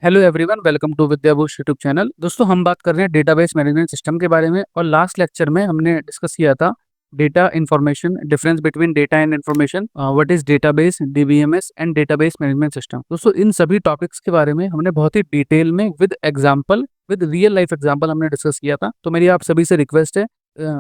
Hello everyone, welcome to Vidyabhush YouTube channel. दोस्तों, हम बात कर रहे हैं डेटाबेस मैनेजमेंट सिस्टम के बारे में। और लास्ट लेक्चर में हमने डिस्कस किया था data information, difference between data and information, what is database, DBMS and database management system. दोस्तों, इन सभी टॉपिक्स के बारे में हमने बहुत ही डिटेल में with example, with real life example हमने डिस्कस किया था। तो मेरी आप सभी से रिक्वेस्ट है,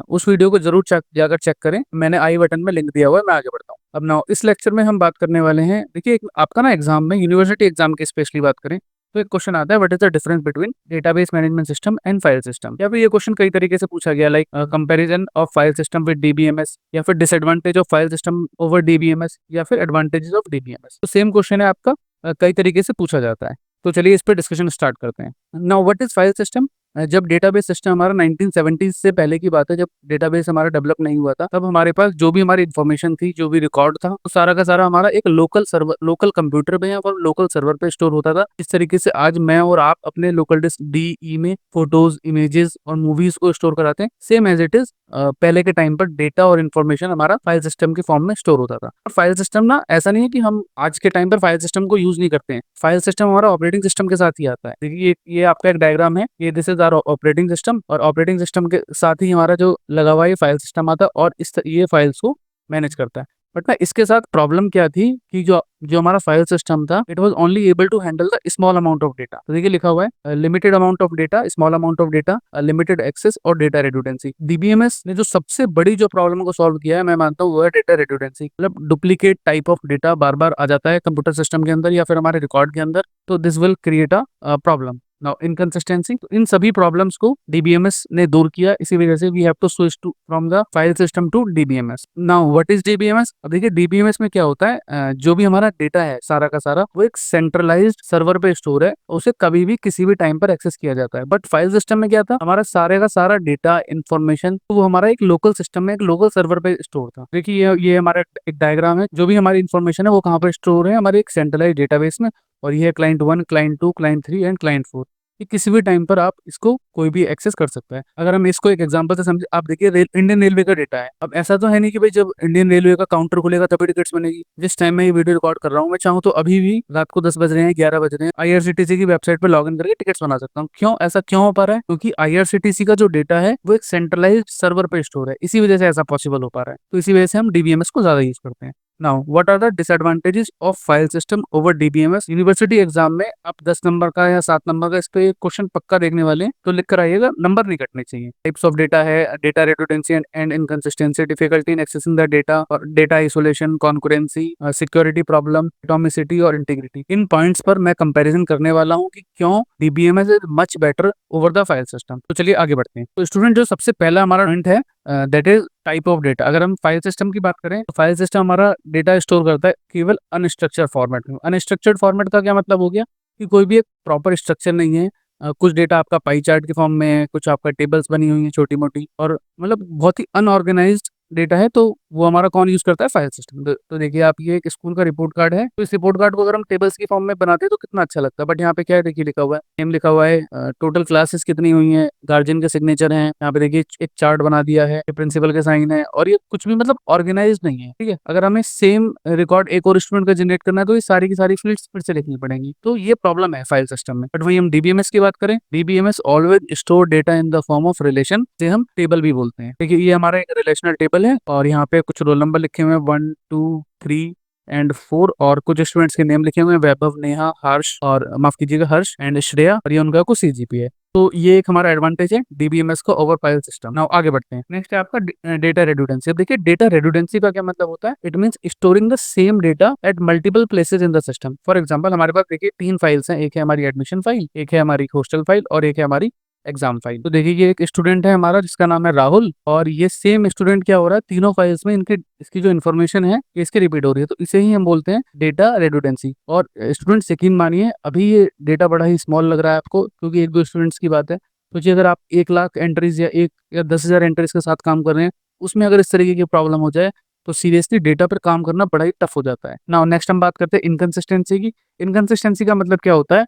उस वीडियो को जरूर जाकर चेक करें। मैंने आई बटन में लिंक दिया हुआ है। मैं आगे बढ़ता हूँ। अब नाउ इस लेक्चर में हम बात करने वाले हैं, देखिए आपका ना एग्जाम में, यूनिवर्सिटी एग्जाम की स्पेशली बात करें तो एक क्वेश्चन आता है, what is the difference between database management system and file system. या फिर ये क्वेश्चन कई तरीके से पूछा गया, like comparison of file system with DBMS, या फिर disadvantage of file system over DBMS, या फिर एडवांटेजेस ऑफ डीबीएमएस। तो सेम क्वेश्चन है आपका, कई तरीके से पूछा जाता है। तो चलिए इस पर डिस्कशन स्टार्ट करते हैं। Now what is file system. जब डेटाबेस सिस्टम हमारा 1970 से पहले की बात है, जब डेटाबेस हमारा डेवलप नहीं हुआ था, तब हमारे पास जो भी हमारी इन्फॉर्मेशन थी, जो भी रिकॉर्ड था, वो सारा का सारा हमारा एक लोकल सर्वर, लोकल कंप्यूटर पे या फिर लोकल सर्वर पे स्टोर होता था। इस तरीके से आज मैं और आप अपने लोकल डिस्क डीई में फोटोज, इमेजेस और मूवीज को स्टोर कराते हैं, सेम एज इट इज पहले के टाइम पर डेटा और इन्फॉर्मेशन हमारा फाइल सिस्टम के फॉर्म में स्टोर होता था। और फाइल सिस्टम ना, ऐसा नहीं है कि हम आज के टाइम पर फाइल सिस्टम को यूज नहीं करते हैं। फाइल सिस्टम हमारा ऑपरेटिंग सिस्टम के साथ ही आता है। देखिए ये आपका एक डायग्राम है, ये this is our operating system, और ऑपरेटिंग सिस्टम के साथ ही हमारा जो लगा हुआ है फाइल सिस्टम आता है, और ये फाइल्स को मैनेज करता है। बट ना, इसके साथ प्रॉब्लम क्या थी कि जो जो हमारा फाइल सिस्टम था, it was only able to handle the small amount of data. तो देखिए लिखा हुआ है, limited amount of data, small amount of data, limited access और डेटा रिडंडेंसी। डीबीएमएस ने जो सबसे बड़ी जो प्रॉब्लम को सॉल्व किया है, मैं मानता हूँ वो है डेटा रिडंडेंसी। मतलब डुप्लीकेट टाइप ऑफ डेटा बार बार आ जाता है कंप्यूटर सिस्टम के अंदर या फिर हमारे रिकॉर्ड के अंदर, तो this will create a problem. Now inconsistency, तो इन सभी प्रॉब्लम्स को डीबीएमएस ने दूर किया। इसी वजह से we have to switch to from the file system to DBMS. Now what is DBMS. अब देखिए डीबीएमएस में क्या होता है, जो भी हमारा डेटा है सारा का सारा, वो एक सेंट्रलाइज्ड सर्वर पे स्टोर है, उसे कभी भी किसी भी टाइम पर एक्सेस किया जाता है। बट फाइल सिस्टम में क्या था, हमारा सारे का सारा डेटा, इन्फॉर्मेशन, वो हमारा एक लोकल सिस्टम में, एक लोकल सर्वर पे स्टोर था। देखिए ये हमारा एक डायग्राम है, जो भी हमारी इन्फॉर्मेशन है वो कहाँ पर स्टोर है, हमारे एक सेंट्रलाइज डेटाबेस में। और ये है client 1, client 2, client 3 and client 4। कि किसी भी टाइम पर आप इसको कोई भी एक्सेस कर सकता है। अगर हम इसको एक एग्जांपल से समझे, आप देखिए इंडियन रेलवे का डेटा है। अब ऐसा तो है नहीं कि भाई जब इंडियन रेलवे का काउंटर खुलेगा तभी टिकट्स बनेगी। जिस टाइम में ये वीडियो रिकॉर्ड कर रहा हूँ, मैं चाहूँ तो अभी भी रात को 10 बज रहे हैं, 11 बज रहे हैं, आईआरसीटीसी की वेबसाइट पर लॉग इन करके टिकट्स बना सकता हूँ। क्यों ऐसा क्यों हो पा रहा है? क्योंकि आईआरसीटीसी का जो डेटा है वो एक सेंट्रलाइज्ड सर्वर पे स्टोर है, इसी वजह से ऐसा पॉसिबल हो पा रहा है। तो इसी वजह से हम डीबीएमएस को ज्यादा यूज करते हैं। Now what are the disadvantages of file system over DBMS. University exam में आप 10 नंबर का या 7 नंबर का इस पे क्वेश्चन पक्का देखने वाले हैं, तो लिख कर आइएगा, नंबर नहीं कटने चाहिए। टाइप्स ऑफ डेटा है, data redundancy and inconsistency, difficulty in accessing the data, और data isolation, concurrency, security problem, atomicity और इंटीग्रिटी। इन पॉइंट्स पर मैं कंपैरिजन करने वाला हूँ कि क्यों DBMS is much better over the file system. तो चलिए आगे बढ़ते हैं। तो स्टूडेंट, जो सबसे पहला हमारा पॉइंट है, that is type of data. अगर हम फाइल सिस्टम की बात करें, तो फाइल सिस्टम हमारा डेटा स्टोर करता है केवल अनस्ट्रक्चर्ड फॉर्मेट में। अनस्ट्रक्चर्ड फॉर्मेट का क्या मतलब हो गया कि कोई भी एक प्रॉपर स्ट्रक्चर नहीं है। कुछ डेटा आपका पाई चार्ट के फॉर्म में है, कुछ आपका टेबल्स बनी हुई है छोटी मोटी, और मतलब बहुत ही अनऑर्गेनाइज्ड डेटा है। तो वो हमारा कौन यूज करता है? File system. तो देखिए आप, ये एक स्कूल का रिपोर्ट कार्ड है, तो इस रिपोर्ट कार्ड को अगर हम टेबल्स की फॉर्म में बनाते हैं तो कितना अच्छा लगता है। बट यहाँ पे क्या है, देखिए लिखा हुआ है, नेम लिखा हुआ है, टोटल क्लासेस कितनी हुई हैं, गार्जियन के सिग्नेचर हैं, यहाँ पे देखिए एक चार्ट बना दिया है, प्रिंसिपल के साइन है, और ये कुछ भी मतलब ऑर्गेनाइज नहीं है। ठीक है, अगर हमें सेम रिकॉर्ड एक और स्टूडेंट का जनरेट करना है, तो ये सारी की सारी फील्ड्स फिर से लिखनी पड़ेंगी। तो ये प्रॉब्लम है फाइल सिस्टम में। बट वही हम डीबीएमएस की बात करें, DBMS always store data in the form of relation, जिसे हम टेबल भी बोलते हैं। देखिए ये हमारा एक रिलेशनल टेबल है, और यहाँ पे कुछ रोल नंबर लिखे हुए हैं, 1 2 3 एंड 4, और कुछ स्टूडेंट्स के नेम लिखे हुए हैं, वैभव, नेहा, हर्ष, और माफ कीजिएगा हर्ष एंड श्रेया, और ये उनका कुछ सीजीपी है। तो ये एक हमारा एडवांटेज है डीबीएमएस को ओवर फाइल सिस्टम। नाउ आगे बढ़ते हैं। नेक्स्ट है आपका डेटा रेडुडेंसी। अब देखिए डेटा रेडुडेंसी का क्या मतलब होता है? It means storing the same data at multiple places in the system. For example, हमारे पास देखिए 3 फाइल्स हैं, एक है हमारी एडमिशन फाइल, एक है हमारी हॉस्टल फाइल, और एक है हमारी एग्जाम फाइल। तो देखिए ये एक स्टूडेंट है हमारा जिसका नाम है राहुल, और ये सेम स्टूडेंट क्या हो रहा है, तीनों फाइल्स में इनके इसकी जो इन्फॉर्मेशन है ये इसके रिपीट हो रही है। तो इसे ही हम बोलते हैं डेटा रेडुडेंसी। और स्टूडेंट यकीन मानिए, अभी ये डेटा बड़ा ही स्मॉल लग रहा है आपको, क्योंकि एक दो स्टूडेंट्स की बात है। तो जी अगर आप 1 लाख एंट्रीज या 10,000 एंट्रीज के साथ काम कर रहे हैं, उसमें अगर इस तरीके की प्रॉब्लम हो जाए, तो सीरियसली डेटा पर काम करना बड़ा ही टफ हो जाता है। नाउ नेक्स्ट हम बात करते हैं इनकंसिस्टेंसी की। इनकंसिस्टेंसी का मतलब क्या होता है?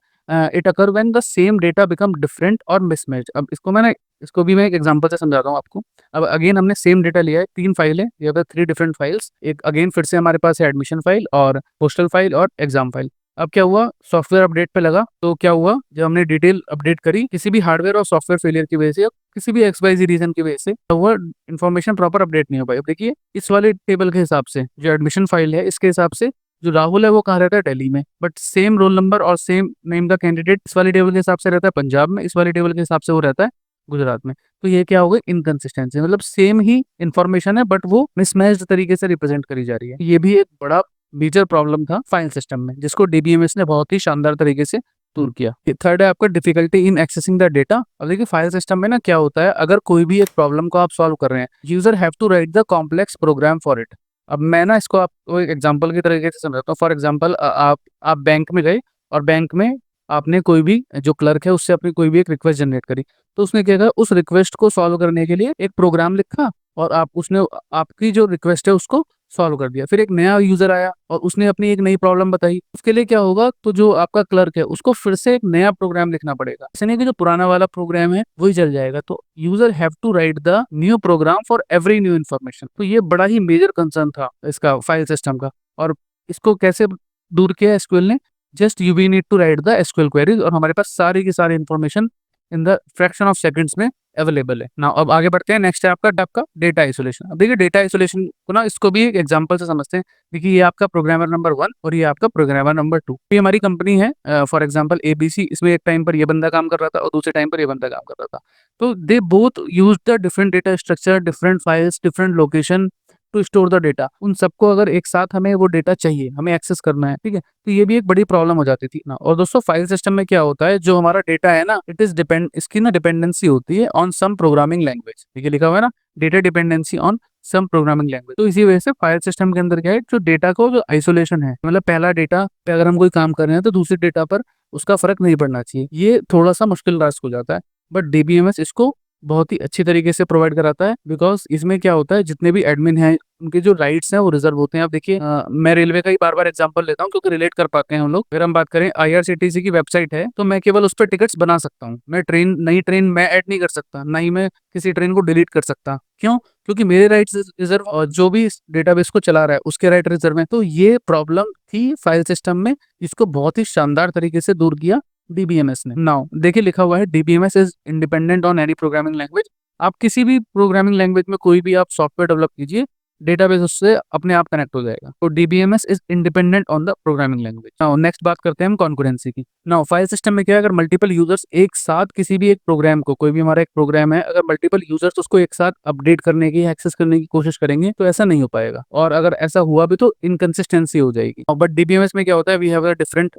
It occur when the same data become different और मिसमैच। अब इसको भी मैं एक एग्जांपल से समझाता हूँ आपको। अब अगेन हमने सेम डेटा लिया है, 3 फाइल है, या फिर 3 डिफरेंट फाइल्स। एक अगेन फिर से हमारे पास है एडमिशन फाइल और पोस्टल फाइल और एग्जाम फाइल। अब क्या हुआ, सॉफ्टवेयर अपडेट पे लगा, तो क्या हुआ, जब हमने डिटेल अपडेट करी किसी भी हार्डवेयर और सॉफ्टवेयर फेलियर की वजह से या किसी भी XYZ रीजन की वजह से, तो वो इन्फॉर्मेशन प्रॉपर अपडेट नहीं हो पाई। अब देखिए इस वाले टेबल के हिसाब से जो एडमिशन फाइल है, इसके हिसाब से जो राहुल है वो कहाँ रहता है, दिल्ली में, बट सेम रोल नंबर और सेम नेम का कैंडिडेट इस वाले टेबल के हिसाब से रहता है पंजाब में, इस वाले टेबल के हिसाब से वो रहता है गुजरात में। तो ये क्या हो गई, इनकंसिस्टेंसी, मतलब सेम ही इंफॉर्मेशन है बट वो मिसमैच्ड तरीके से रिप्रेजेंट करी जा रही है। ये भी एक बड़ा मेजर प्रॉब्लम था फाइल सिस्टम में, जिसको DBMS ने बहुत ही शानदार तरीके से दूर किया। थर्ड है आपका difficulty in accessing the data. अब देखिए फाइल सिस्टम में ना क्या होता है, अगर कोई भी एक प्रॉब्लम को आप सॉल्व कर रहे हैं, user have to write the complex program for it. अब मैं ना इसको आपको एक एग्जांपल की तरीके से समझाता हूँ। फॉर एग्जांपल आप बैंक में गए और बैंक में आपने कोई भी जो क्लर्क है उससे अपनी कोई भी एक रिक्वेस्ट जनरेट करी, तो उसने क्या कहा, उस रिक्वेस्ट को सॉल्व करने के लिए एक प्रोग्राम लिखा और उसने आपकी जो रिक्वेस्ट है उसको सॉल्व कर दिया। फिर एक नया यूजर आया और उसने अपनी एक नई प्रॉब्लम बताई, उसके लिए क्या होगा, तो जो आपका क्लर्क है उसको फिर से एक नया प्रोग्राम लिखना पड़ेगा। ऐसे नहीं कि जो पुराना वाला प्रोग्राम है वही चल जाएगा, तो user have to write the new program for every new information. तो ये बड़ा ही मेजर कंसर्न था इसका फाइल सिस्टम का। और इसको कैसे दूर किया SQL ने, just you we need to write the SQL queries और हमारे पास सारी की सारी information in the fraction of seconds में अवेलेबल है ना। अब आगे बढ़ते हैं, नेक्स्ट है आपका डेटा आइसोलेशन। अब देखिए डेटा आइसोलेशन को ना, इसको भी एक एग्जांपल से समझते हैं। देखिए ये आपका प्रोग्रामर नंबर 1 और ये आपका प्रोग्रामर नंबर 2। ये हमारी कंपनी है फॉर एग्जांपल ABC, इसमें एक टाइम पर ये बंदा काम कर रहा था और दूसरे टाइम पर ये बंदा काम कर रहा था। तो they both use the different data structure, different files, different location to store the data. उन सबको अगर एक साथ हमें वो डेटा चाहिए, हमें एक्सेस करना है, ठीक है, तो ये भी एक बड़ी प्रॉब्लम हो जाती थी ना। और दोस्तों फाइल सिस्टम में क्या होता है, जो हमारा डेटा है ना, इट इज डिपेंड, इसकी ना डिपेंडेंसी होती है ऑन सम प्रोग्रामिंग लैंग्वेज। ठीक है, लिखा हुआ है ना, data dependency on some programming language. तो इसी वजह से फाइल सिस्टम के अंदर क्या है, जो डेटा को जो आइसोलेशन है, मतलब पहला डेटा पे अगर हम कोई काम कर रहे हैं तो दूसरे डेटा पर उसका फर्क नहीं पड़ना चाहिए। ये थोड़ा सा मुश्किल टास्क हो जाता है, बट DBMS इसको बहुत ही अच्छी तरीके से प्रोवाइड कराता है। बिकॉज इसमें क्या होता है, जितने भी एडमिन हैं उनके जो राइट्स हैं वो रिजर्व होते हैं। अब देखिए मैं रेलवे का ही बार बार एग्जांपल लेता हूँ क्योंकि रिलेट कर पाते हैं हम लोग। अगर हम बात करें IRCTC की वेबसाइट है, तो मैं केवल उस पर टिकट्स बना सकता हूँ। मैं नई ट्रेन मैं ऐड नहीं कर सकता, ना ही मैं किसी ट्रेन को डिलीट कर सकता। क्यों? क्योंकि मेरे राइट्स रिजर्व और जो भी इस डेटाबेस को चला रहा है उसके राइट रिजर्व है। तो ये प्रॉब्लम थी फाइल सिस्टम में, इसको बहुत ही शानदार तरीके से दूर किया DBMS ने। नाउ देखिए लिखा हुआ है DBMS is independent on any programming language. आप किसी भी प्रोग्रामिंग लैंग्वेज में कोई भी आप सॉफ्टवेयर डेवलप कीजिए, डेटाबेस उससे अपने आप कनेक्ट हो जाएगा। तो DBMS is independent on the programming language. Now next बात करते हैं हम कॉन्करेंसी की। नाउ फाइल सिस्टम में क्या है, अगर मल्टीपल यूजर्स एक साथ किसी भी एक प्रोग्राम को, कोई भी हमारा एक प्रोग्राम है, अगर मल्टीपल यूजर्स उसको एक साथ अपडेट करने की, एक्सेस करने की कोशिश करेंगे तो ऐसा नहीं हो पाएगा, और अगर ऐसा हुआ भी तो इनकंसिस्टेंसी हो जाएगी। बट DBMS में क्या होता है, we have a different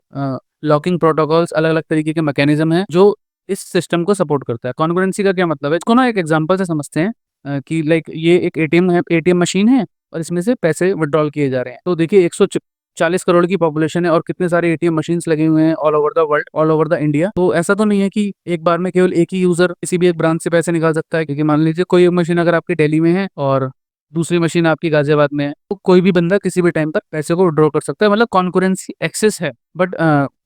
locking protocols, अलग अलग तरीके के मैकेनिज्म है जो इस सिस्टम को सपोर्ट करता है। कॉन्करेंसी का क्या मतलब है, इसको ना एक एग्जांपल से समझते हैं कि लाइक ये एक ATM है, ATM मशीन है और इसमें से पैसे विड्रॉल किए जा रहे हैं। तो देखिए 140 करोड़ की पॉपुलेशन है और कितने सारे ATM मशीन्स लगे हुए हैं all over the world, all over the India. तो ऐसा तो नहीं है कि एक बार में केवल एक ही यूजर किसी भी एक ब्रांच से पैसे निकाल सकता है, क्योंकि मान लीजिए कोई एक मशीन अगर आपकी दिल्ली में है और दूसरी मशीन आपकी गाजियाबाद में है, तो कोई भी बंदा किसी भी टाइम पर पैसे को विड्रॉ कर सकता है, मतलब कॉन्करेंसी एक्सेस है। बट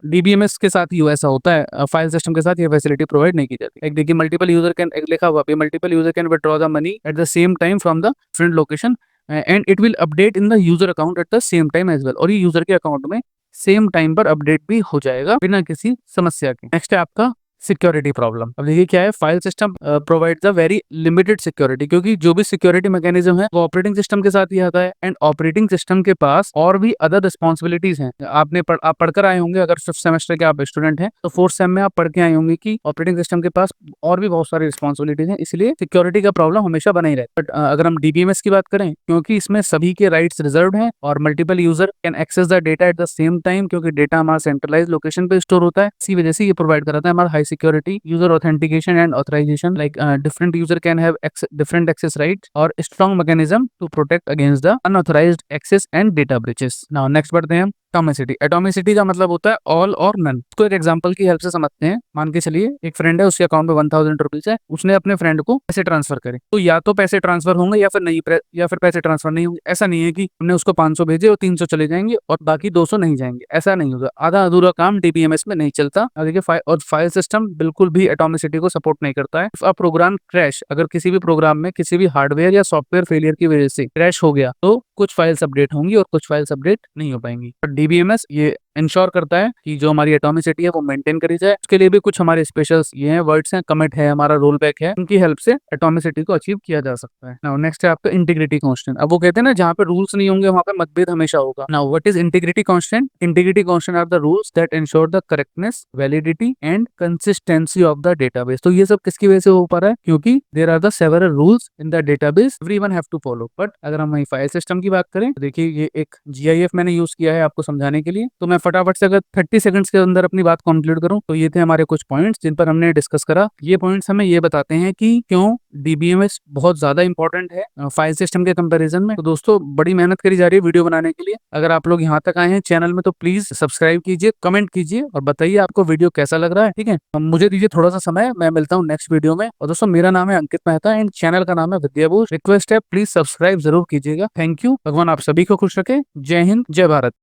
DBMS के साथ ही ऐसा होता है, फाइल सिस्टम के साथ ये फैसिलिटी प्रोवाइड नहीं की जाती। एक देखिए मल्टीपल यूजर कैन, एक लिखा हुआ multiple user can withdraw the money at the same time from the different location and it will update in the user account at the same time as well. और ये user के account में same time पर update भी हो जाएगा बिना किसी समस्या के। नेक्स्ट है आपका सिक्योरिटी प्रॉब्लम। अब देखिए क्या है, file system provides a very limited security, क्योंकि जो भी सिक्योरिटी मैकेनिज्म है वो ऑपरेटिंग सिस्टम के साथ ही आता है, एंड ऑपरेटिंग सिस्टम के पास और भी अदर रिस्पॉन्सिबिलिटीज हैं। आप पढ़कर आए होंगे, अगर 5th सेमेस्टर के आप स्टूडेंट हैं तो 4th सेम में आप पढ़ के आए होंगे कि ऑपरेटिंग सिस्टम के पास और भी बहुत सारी रिस्पॉन्सिबिलिटीज हैं, इसलिए सिक्योरिटी का प्रॉब्लम हमेशा बना ही रहता है। बट अगर हम DBMS की बात करें, क्योंकि इसमें सभी के राइट्स रिजर्व हैं और multiple user can access the data at the same time, क्योंकि डेटा हमारा सेंट्रलाइज लोकेशन पे स्टोर होता है, इसी वजह से ये प्रोवाइड कराता है हमारा high security user authentication and authorization, like different user can have different access rights or strong mechanism to protect against the unauthorized access and data breaches. Now next बढ़ते हैं एटॉमिसिटी। एटॉमिसिटी का मतलब होता है all और none. इसको एक example की हेल्प से समझते हैं। मान के चलिए एक फ्रेंड है, उसके अकाउंट में 1000 रुपीज है, उसने अपने फ्रेंड को पैसे ट्रांसफर करे, तो या तो पैसे ट्रांसफर होंगे या फिर नहीं, या फिर पैसे ट्रांसफर नहीं होंगे। ऐसा नहीं है कि हमने उसको 500 भेजे और 300 चले जाएंगे और बाकी 200 नहीं जाएंगे, ऐसा नहीं होगा। आधा अधूरा काम DBMS में नहीं चलता। देखिए और फाइल सिस्टम बिल्कुल भी एटॉमिसिटी को सपोर्ट नहीं करता है। अब प्रोग्राम क्रैश, अगर किसी भी प्रोग्राम में किसी भी हार्डवेयर या सॉफ्टवेयर फेलियर की वजह से क्रैश हो गया तो कुछ फाइल्स अपडेट होंगी और कुछ फाइल्स अपडेट नहीं हो पाएंगी। DBMS ये इंश्योर करता है कि जो हमारी एटॉमिसिटी है वो मेंटेन करी जाए। उसके लिए भी कुछ हमारे स्पेशल ये हैं वर्ड्स हैं, कमिट है, हमारा रोल बैक है, उनकी हेल्प से एटॉमिसिटी को अचीव किया जा सकता है। नाउ नेक्स्ट है आपका इंटीग्रिटी कांस्टेंट। अब वो कहते हैं ना जहाँ पे रूल्स नहीं होंगे वहां पे मतभेद हमेशा होगा। Now what is integrity constant? Integrity constant are the rules that ensure the correctness, validity and consistency of the database. तो ये सब किसकी वजह से हो पा रहा है? क्योंकि there are the several rules in the database everyone have to follow. But अगर हम वही फाइल सिस्टम की बात करें तो देखिए ये एक GIF मैंने यूज किया है आपको समझाने के लिए। तो मैं फटाफट से अगर 30 सेकंड्स के अंदर अपनी बात कंक्लूड करूं तो ये थे हमारे कुछ पॉइंट्स जिन पर हमने डिस्कस करा। ये पॉइंट्स हमें ये बताते हैं कि क्यों DBMS बहुत ज्यादा इंपॉर्टेंट है फाइल सिस्टम के कंपैरिजन में। तो दोस्तों बड़ी मेहनत करी जा रही है वीडियो बनाने के लिए। अगर आप लोग यहाँ तक आए हैं चैनल में तो प्लीज सब्सक्राइब कीजिए, कमेंट कीजिए और बताइए आपको वीडियो कैसा लग रहा है। ठीक है, मुझे दीजिए थोड़ा सा समय, मैं मिलता हूँ नेक्स्ट वीडियो में। और दोस्तों मेरा नाम है अंकित मेहता एंड चैनल का नाम है विद्याभूष। रिक्वेस्ट है प्लीज सब्सक्राइब जरूर कीजिएगा। Thank you. भगवान आप सभी को खुश रखे। जय हिंद, जय भारत।